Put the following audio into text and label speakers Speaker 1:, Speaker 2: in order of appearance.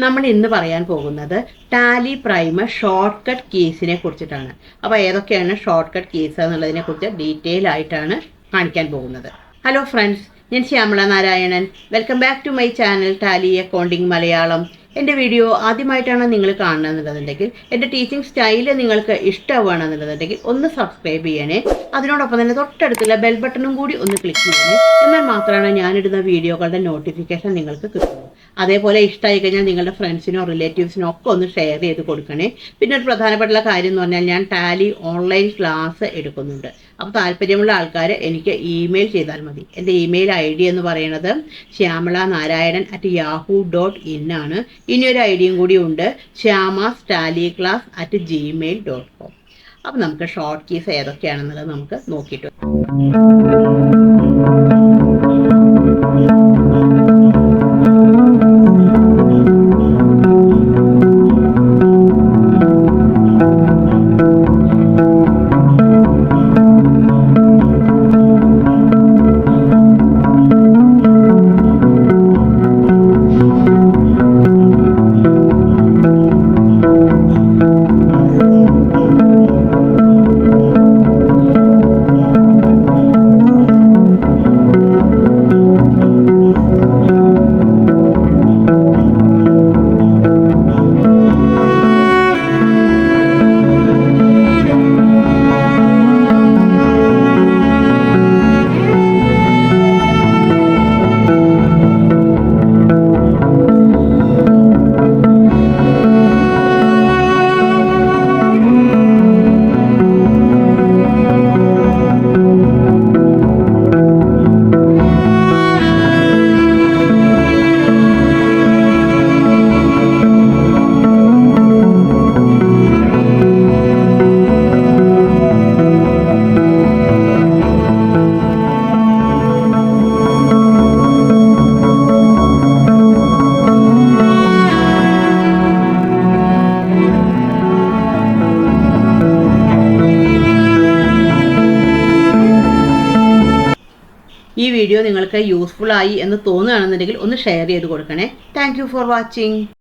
Speaker 1: നമ്മൾ ഇന്ന് പറയാൻ പോകുന്നത് ടാലി പ്രൈമർ ഷോർട്ട് കട്ട് കീസിനെ കുറിച്ചിട്ടാണ്. അപ്പോൾ ഏതൊക്കെയാണ് ഷോർട്ട് കട്ട് കീസ് എന്നുള്ളതിനെ കുറിച്ച് ഡീറ്റെയിൽ ആയിട്ടാണ് കാണിക്കാൻ പോകുന്നത്. ഹലോ ഫ്രണ്ട്സ്, ഞാൻ Shyamala Narayanan. Welcome back to my channel Tally accounting Malayalam. എൻ്റെ വീഡിയോ ആദ്യമായിട്ടാണ് നിങ്ങൾ കാണുന്നതെന്നുണ്ടെങ്കിൽ, എൻ്റെ ടീച്ചിങ് സ്റ്റൈല് നിങ്ങൾക്ക് ഇഷ്ടമാണെന്നുണ്ടെങ്കിൽ ഒന്ന് സബ്സ്ക്രൈബ് ചെയ്യണേ. അതിനോടൊപ്പം തന്നെ തൊട്ടടുത്തുള്ള ബെൽ ബട്ടണും കൂടി ഒന്ന് ക്ലിക്ക് ചെയ്യണേ. എന്നാൽ മാത്രമാണ് ഞാനിടുന്ന വീഡിയോകളുടെ നോട്ടിഫിക്കേഷൻ നിങ്ങൾക്ക് കിട്ടുള്ളൂ. അതേപോലെ ഇഷ്ടമായി കഴിഞ്ഞാൽ നിങ്ങളുടെ ഫ്രണ്ട്സിനോ റിലേറ്റീവ്സിനോ ഒക്കെ ഒന്ന് ഷെയർ ചെയ്ത് കൊടുക്കണേ. പിന്നെ ഒരു പ്രധാനപ്പെട്ട കാര്യം എന്ന് പറഞ്ഞാൽ, ഞാൻ ടാലി ഓൺലൈൻ ക്ലാസ് എടുക്കുന്നുണ്ട്. അപ്പോൾ താല്പര്യമുള്ള ആൾക്കാർ എനിക്ക് ഇമെയിൽ ചെയ്താൽ മതി. എൻ്റെ ഇമെയിൽ ID എന്ന് പറയുന്നത് shyamala.narayanan@yahoo.in ആണ്. ഇനിയൊരു ഐഡിയും കൂടി ഉണ്ട്, shyamastaliClass@gmail.com. അപ്പോൾ നമുക്ക് ഷോർട്ട് കീസ് ഏതൊക്കെയാണെന്നുള്ളത് നമുക്ക് നോക്കിയിട്ട് ഈ വീഡിയോ നിങ്ങൾക്ക് യൂസ്ഫുൾ ആയി എന്ന് തോന്നുകയാണെന്നുണ്ടെങ്കിൽ ഒന്ന് ഷെയർ ചെയ്ത് കൊടുക്കണേ. Thank you for watching.